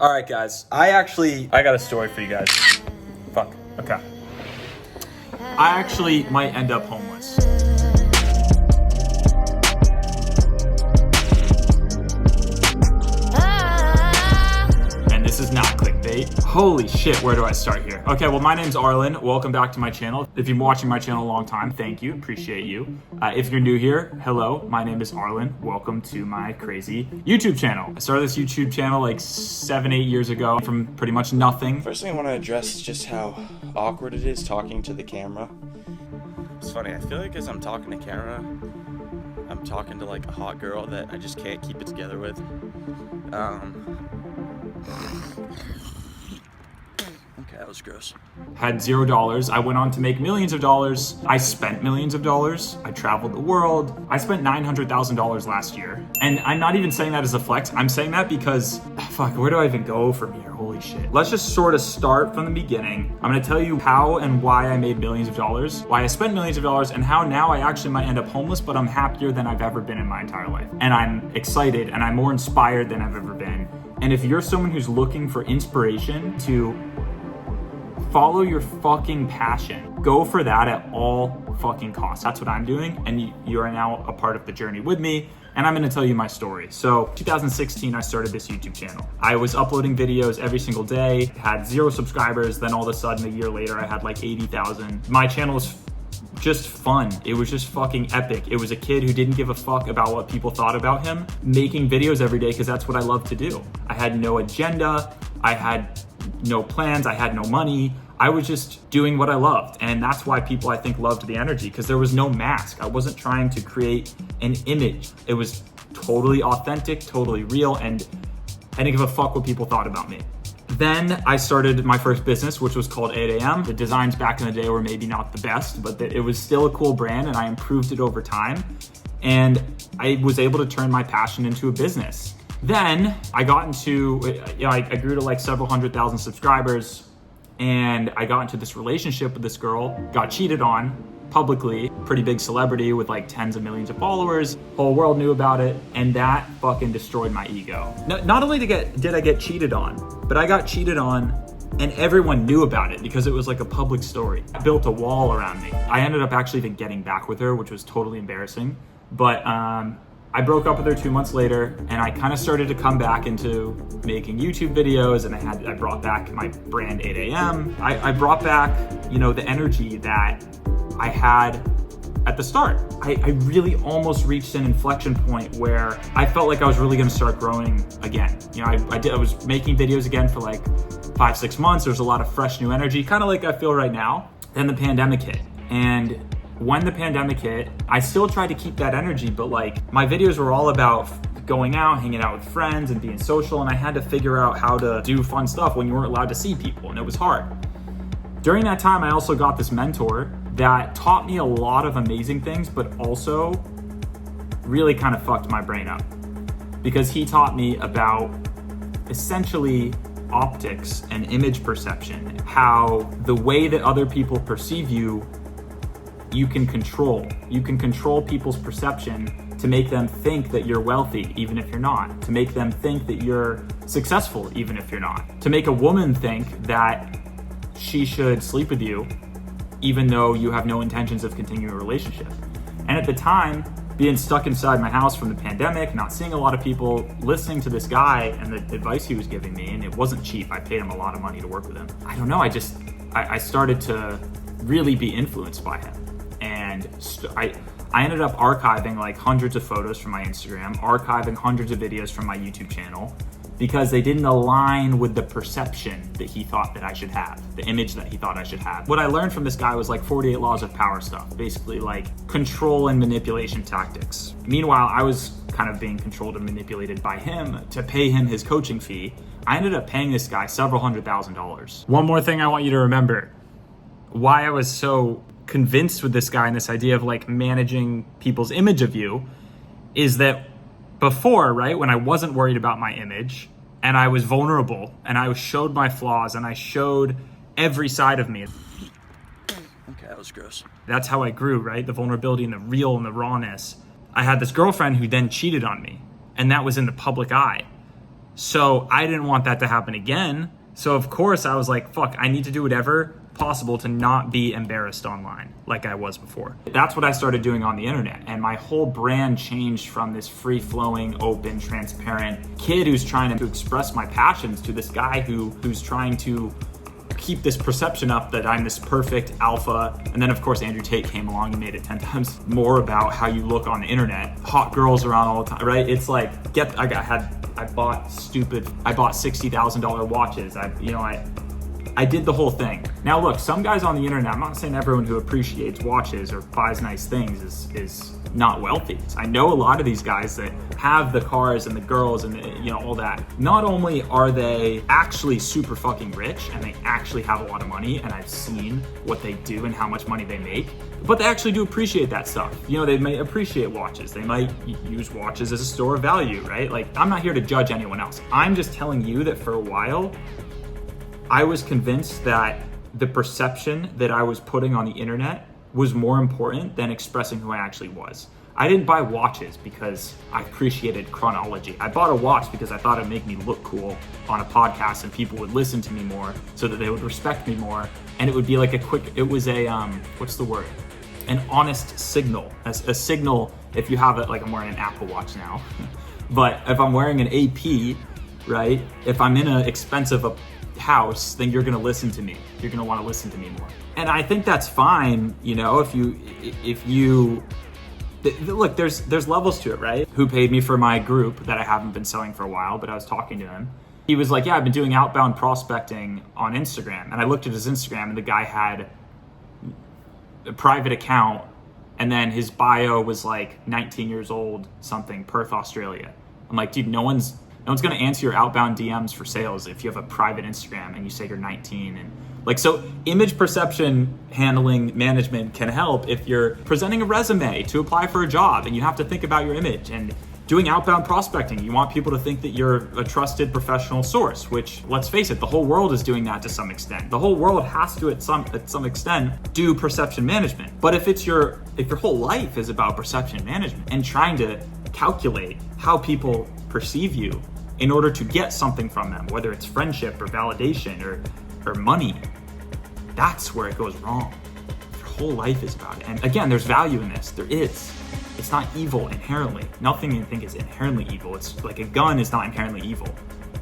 All right, guys. I got a story for you guys. Fuck. Okay. I actually might end up homeless. And this is not clickbait. Holy shit, where do I start here? Okay, well, my name's Arlin. Welcome back to my channel. If you've been watching my channel a long time, thank you. Appreciate you. If you're new here, hello. My name is Arlin. Welcome to my crazy YouTube channel. I started this YouTube channel like 7-8 years ago from pretty much nothing. First thing I want to address is just how awkward it is talking to the camera. It's funny, I feel like as I'm talking to camera, I'm talking to like a hot girl that I just can't keep it together with. Okay, that was gross. Had $0. I went on to make millions of dollars. I spent millions of dollars. I traveled the world. I spent $900,000 last year. And I'm not even saying that as a flex. I'm saying that because, fuck, where do I even go from here? Holy shit. Let's just sort of start from the beginning. I'm gonna tell you how and why I made millions of dollars, why I spent millions of dollars, and how now I actually might end up homeless, but I'm happier than I've ever been in my entire life. And I'm excited and I'm more inspired than I've ever been. And if you're someone who's looking for inspiration to follow your fucking passion, go for that at all fucking costs. That's what I'm doing, and you are now a part of the journey with me, and I'm gonna tell you my story. So 2016, I started this YouTube channel. I was uploading videos every single day, had 0 subscribers, then all of a sudden a year later I had like 80,000. My channel was just fun. It was just fucking epic. It was a kid who didn't give a fuck about what people thought about him, making videos every day because that's what I love to do. I had no agenda, I had no plans, I had no money. I was just doing what I loved. And that's why people, I think, loved the energy, because there was no mask. I wasn't trying to create an image. It was totally authentic, totally real, and I didn't give a fuck what people thought about me. Then I started my first business, which was called 8 AM. The designs back in the day were maybe not the best, but it was still a cool brand, and I improved it over time. And I was able to turn my passion into a business. Then I got into, I grew to like several 100,000 subscribers, and I got into this relationship with this girl, got cheated on publicly, pretty big celebrity with like tens of millions of followers. Whole world knew about it, and that fucking destroyed my ego. Not only did I get cheated on, but I got cheated on and everyone knew about it because it was like a public story. I built a wall around me. I ended up actually even getting back with her, which was totally embarrassing. But I broke up with her 2 months later, and I kind of started to come back into making YouTube videos, and I brought back my brand 8 AM. I brought back, the energy that I had at the start. I really almost reached an inflection point where I felt like I was really gonna start growing again. I was making videos again for like 5-6 months. There was a lot of fresh new energy, kind of like I feel right now. Then the pandemic hit, and when the pandemic hit, I still tried to keep that energy, but like my videos were all about going out, hanging out with friends and being social, and I had to figure out how to do fun stuff when you weren't allowed to see people, and it was hard. During that time, I also got this mentor that taught me a lot of amazing things, but also really kind of fucked my brain up, because he taught me about essentially optics and image perception, how the way that other people perceive you, you can control. You can control people's perception to make them think that you're wealthy, even if you're not. To make them think that you're successful, even if you're not. To make a woman think that she should sleep with you, even though you have no intentions of continuing a relationship. And at the time, being stuck inside my house from the pandemic, not seeing a lot of people, listening to this guy and the advice he was giving me, and it wasn't cheap. I paid him a lot of money to work with him. I don't know, I started to really be influenced by him. And I ended up archiving like hundreds of photos from my Instagram, archiving hundreds of videos from my YouTube channel, because they didn't align with the perception that he thought that I should have, the image that he thought I should have. What I learned from this guy was like 48 laws of power stuff, basically like control and manipulation tactics. Meanwhile, I was kind of being controlled and manipulated by him to pay him his coaching fee. I ended up paying this guy several $100,000. One more thing I want you to remember, why I was so convinced with this guy and this idea of like managing people's image of you, is that before, right, when I wasn't worried about my image and I was vulnerable and I showed my flaws and I showed every side of me. Okay, that was gross. That's how I grew, right? The vulnerability and the real and the rawness. I had this girlfriend who then cheated on me, and that was in the public eye. So I didn't want that to happen again. So of course I was like, fuck, I need to do whatever possible to not be embarrassed online like I was before. That's what I started doing on the internet. And my whole brand changed from this free-flowing, open, transparent kid who's trying to express my passions to this guy who's trying to keep this perception up that I'm this perfect alpha. And then of course Andrew Tate came along and made it 10 times more about how you look on the internet. Hot girls around all the time, right? It's like, I bought $60,000 watches. I did the whole thing. Now look, some guys on the internet, I'm not saying everyone who appreciates watches or buys nice things is not wealthy. I know a lot of these guys that have the cars and the girls and all that. Not only are they actually super fucking rich and they actually have a lot of money, and I've seen what they do and how much money they make, but they actually do appreciate that stuff. They may appreciate watches. They might use watches as a store of value, right? Like, I'm not here to judge anyone else. I'm just telling you that for a while, I was convinced that the perception that I was putting on the internet was more important than expressing who I actually was. I didn't buy watches because I appreciated chronology. I bought a watch because I thought it'd make me look cool on a podcast and people would listen to me more so that they would respect me more. And it would be like what's the word? An honest signal. A signal if you have it, like I'm wearing an Apple Watch now. But if I'm wearing an AP, right? If I'm in an expensive house, then you're gonna listen to me. You're gonna wanna listen to me more. And I think that's fine, if you look, there's levels to it, right? Who paid me for my group that I haven't been selling for a while, but I was talking to him. He was like, yeah, I've been doing outbound prospecting on Instagram. And I looked at his Instagram and the guy had a private account and then his bio was like 19 years old, something, Perth, Australia. I'm like, dude, no one's gonna answer your outbound DMs for sales if you have a private Instagram and you say you're 19. And like, so image perception handling management can help if you're presenting a resume to apply for a job and you have to think about your image. And doing outbound prospecting, you want people to think that you're a trusted professional source, which, let's face it, the whole world is doing that to some extent. The whole world has to, at some extent, do perception management. But if your whole life is about perception management and trying to calculate how people perceive you in order to get something from them, whether it's friendship or validation or money, that's where it goes wrong. Your whole life is about it. And again, there's value in this. There is. It's not evil inherently. Nothing you think is inherently evil. It's like a gun is not inherently evil.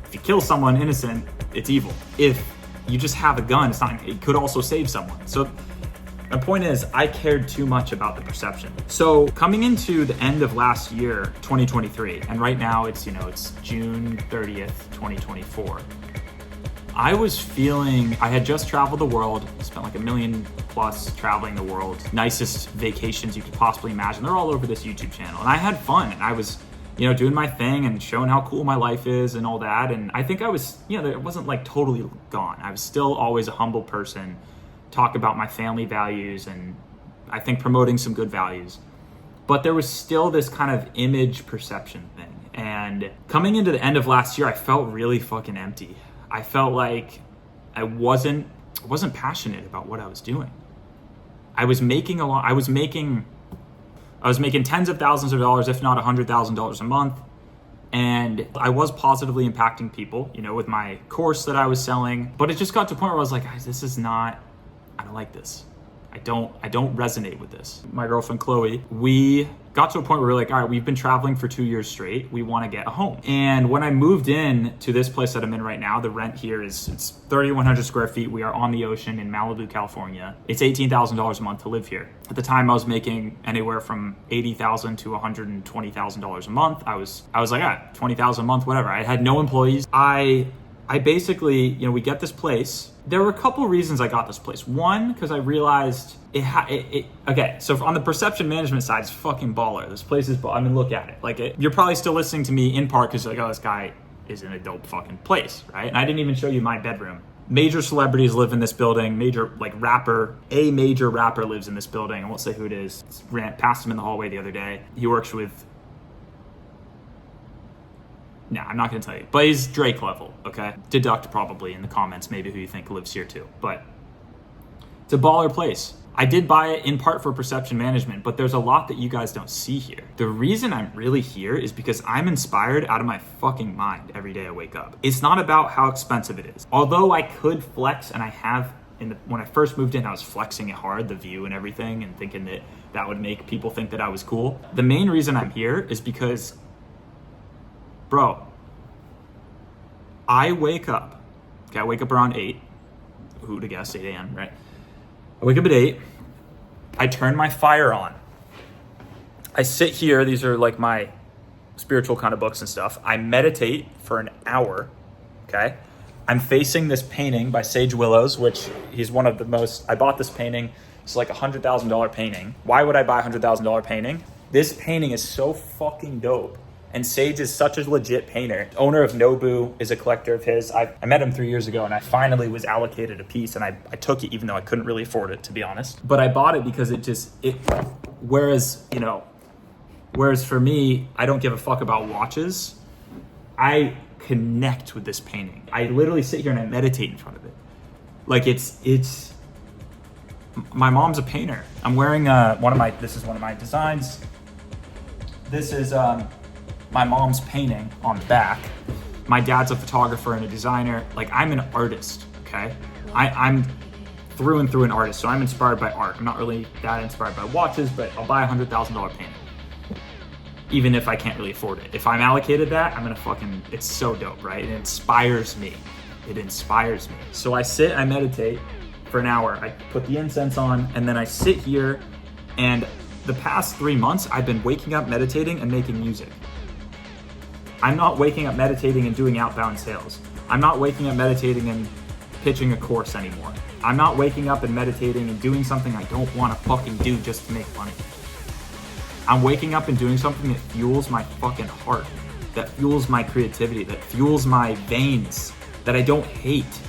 If you kill someone innocent, it's evil. If you just have a gun, it could also save someone. So my point is, I cared too much about the perception. So coming into the end of last year, 2023, and right now it's June 30th, 2024. I was feeling, I had just traveled the world, spent like $1 million plus traveling the world, nicest vacations you could possibly imagine. They're all over this YouTube channel. And I had fun and I was, doing my thing and showing how cool my life is and all that. And I think I was, it wasn't like totally gone. I was still always a humble person, talk about my family values and I think promoting some good values. But there was still this kind of image perception thing. And coming into the end of last year, I felt really fucking empty. I felt like I wasn't passionate about what I was doing. I was making tens of thousands of dollars, if not $100,000 a month. And I was positively impacting people, with my course that I was selling. But it just got to a point where I was like, guys, I don't like this. I don't resonate with this. My girlfriend, Chloe, we got to a point where we're like, all right, we've been traveling for 2 years straight. We want to get a home. And when I moved in to this place that I'm in right now, the rent here it's 3,100 square feet. We are on the ocean in Malibu, California. It's $18,000 a month to live here. At the time I was making anywhere from $80,000 to $120,000 a month. I was like, $20,000 a month, whatever. I had no employees. I basically, we get this place. There were a couple of reasons I got this place. One, because I realized okay, so on the perception management side, it's fucking baller. This place is baller. I mean, look at it. You're probably still listening to me in part because you're like, oh, this guy is in a dope fucking place, right? And I didn't even show you my bedroom. Major celebrities live in this building. A major rapper lives in this building. I won't say who it is. Passed him in the hallway the other day. He works with... Nah, I'm not going to tell you. But he's Drake level, okay? Deduct probably in the comments maybe who you think lives here too. But it's a baller place. I did buy it in part for perception management, but there's a lot that you guys don't see here. The reason I'm really here is because I'm inspired out of my fucking mind every day I wake up. It's not about how expensive it is. Although I could flex, and I have, when I first moved in, I was flexing it hard, the view and everything, and thinking that that would make people think that I was cool. The main reason I'm here is because, bro, I wake up, okay, I wake up around 8, who'd have guessed, 8 a.m., right? I wake up at 8, I turn my fire on. I sit here, these are like my spiritual kind of books and stuff. I meditate for an hour, okay? I'm facing this painting by Sage Willows, which he's one of the most, I bought this painting, it's like $100,000 painting. Why would I buy a $100,000 painting? This painting is so fucking dope. And Sage is such a legit painter. Owner of Nobu is a collector of his. I met him 3 years ago, and I finally was allocated a piece, and I took it even though I couldn't really afford it, to be honest. But I bought it because whereas for me, I don't give a fuck about watches. I connect with this painting. I literally sit here and I meditate in front of it. Like it's my mom's a painter. I'm wearing this is one of my designs. This is my mom's painting on the back. My dad's a photographer and a designer. Like, I'm an artist, okay? I'm through and through an artist, so I'm inspired by art. I'm not really that inspired by watches, but I'll buy a $100,000 painting, even if I can't really afford it. If I'm allocated that, I'm gonna it's so dope, right? It inspires me. It inspires me. So I sit, I meditate for an hour. I put the incense on, and then I sit here, and the past 3 months, I've been waking up, meditating, and making music. I'm not waking up meditating and doing outbound sales. I'm not waking up meditating and pitching a course anymore. I'm not waking up and meditating and doing something I don't want to fucking do just to make money. I'm waking up and doing something that fuels my fucking heart, that fuels my creativity, that fuels my veins, that I don't hate.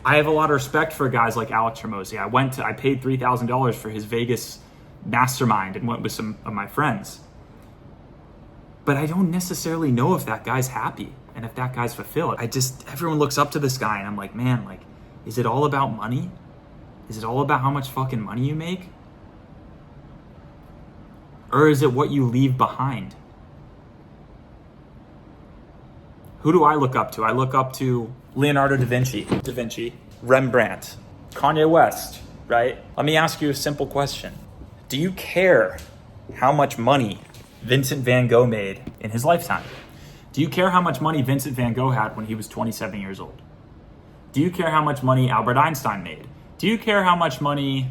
I have a lot of respect for guys like Alex Hormozi. I paid $3,000 for his Vegas mastermind and went with some of my friends. But I don't necessarily know if that guy's happy and if that guy's fulfilled. Everyone looks up to this guy, and I'm like, man, like, is it all about money? Is it all about how much fucking money you make? Or is it what you leave behind? Who do I look up to? I look up to Leonardo da Vinci, Rembrandt, Kanye West, right? Let me ask you a simple question. Do you care how much money Vincent van Gogh made in his lifetime? Do you care how much money Vincent van Gogh had when he was 27 years old? Do you care how much money Albert Einstein made? Do you care how much money,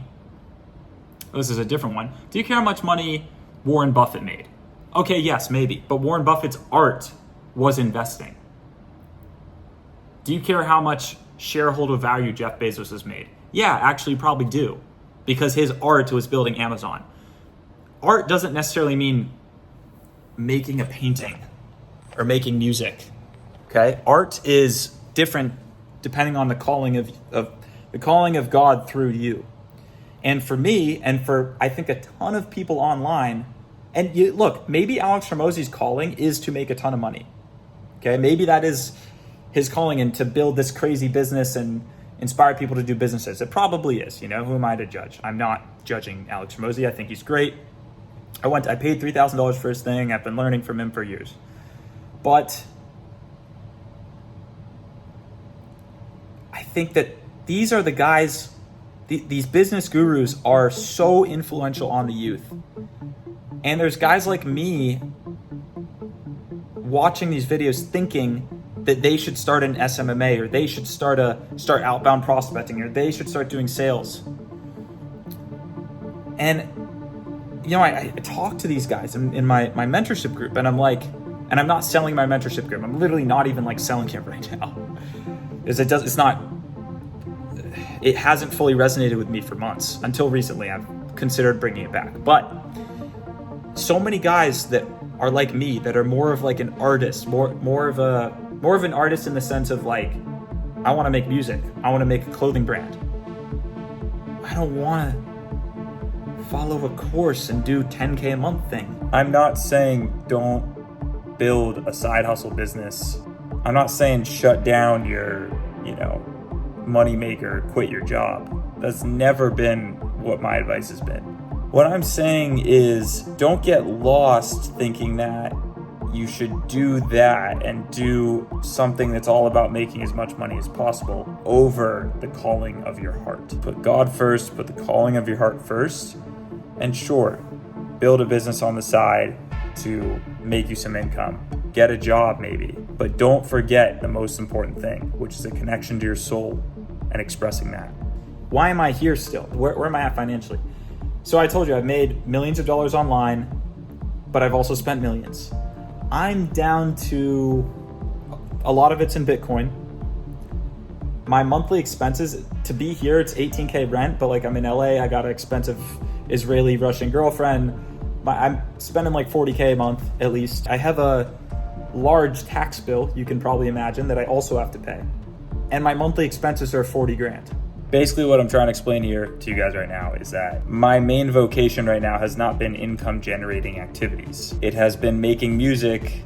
this is a different one, do you care how much money Warren Buffett made? Okay, yes, maybe, but Warren Buffett's art was investing. Do you care how much shareholder value Jeff Bezos has made? Yeah, actually you probably do, because his art was building Amazon. Art doesn't necessarily mean making a painting or making music, okay? Art is different depending on the calling of God through you. And for me, and for I think a ton of people online, and look, maybe Alex Hormozi's calling is to make a ton of money, okay? Maybe that is his calling, and to build this crazy business and inspire people to do businesses. It probably is, who am I to judge? I'm not judging Alex Hormozi. I think he's great. I paid $3,000 for his thing. I've been learning from him for years. But I think that these are the guys, these business gurus are so influential on the youth. And there's guys like me watching these videos thinking that they should start an SMMA, or they should start outbound prospecting, or they should start doing sales. And I talk to these guys in my mentorship group, and I'm like, and I'm not selling my mentorship group. I'm literally not even like selling it right now. It hasn't fully resonated with me for months. Until recently, I've considered bringing it back. But so many guys that are like me, that are more of like an artist, more of an artist in the sense of like, I want to make music. I want to make a clothing brand. I don't want to follow a course and do 10K a month thing. I'm not saying don't build a side hustle business. I'm not saying shut down your, money maker, quit your job. That's never been what my advice has been. What I'm saying is don't get lost thinking that you should do that and do something that's all about making as much money as possible over the calling of your heart. Put God first, put the calling of your heart first, and sure, build a business on the side to make you some income. Get a job maybe, but don't forget the most important thing, which is a connection to your soul and expressing that. Why am I here still? Where am I at financially? So I told you I've made millions of dollars online, but I've also spent millions. I'm down to, a lot of it's in Bitcoin. My monthly expenses, to be here, it's 18K rent, but like I'm in LA, I got an expensive Israeli Russian girlfriend. I'm spending like 40K a month at least. I have a large tax bill, you can probably imagine, that I also have to pay. And my monthly expenses are 40 grand. Basically what I'm trying to explain here to you guys right now is that my main vocation right now has not been income generating activities. It has been making music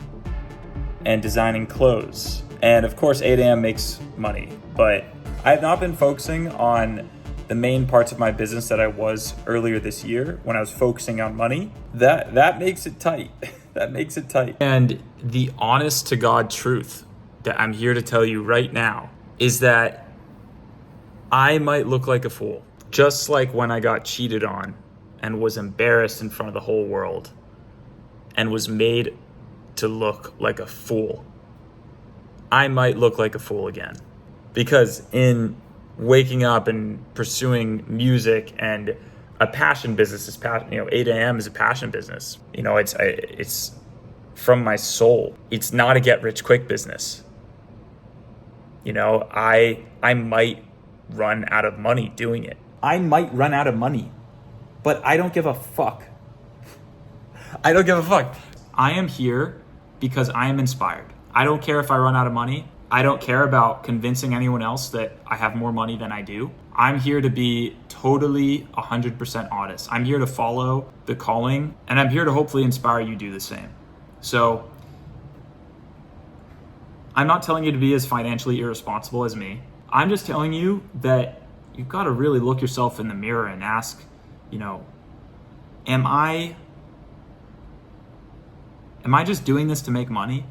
and designing clothes. And of course 8am makes money, but I have not been focusing on the main parts of my business that I was earlier this year when I was focusing on money. That makes it tight. That makes it tight. And the honest to God truth that I'm here to tell you right now is that I might look like a fool, just like when I got cheated on and was embarrassed in front of the whole world and was made to look like a fool. I might look like a fool again, because in waking up and pursuing music and a passion business is 8am is a passion business. It's from my soul. It's not a get rich quick business. I might run out of money doing it. I might run out of money, but I don't give a fuck. I don't give a fuck. I am here because I am inspired. I don't care if I run out of money. I don't care about convincing anyone else that I have more money than I do. I'm here to be totally 100% honest. I'm here to follow the calling, and I'm here to hopefully inspire you to do the same. So I'm not telling you to be as financially irresponsible as me. I'm just telling you that you've got to really look yourself in the mirror and ask, am I just doing this to make money?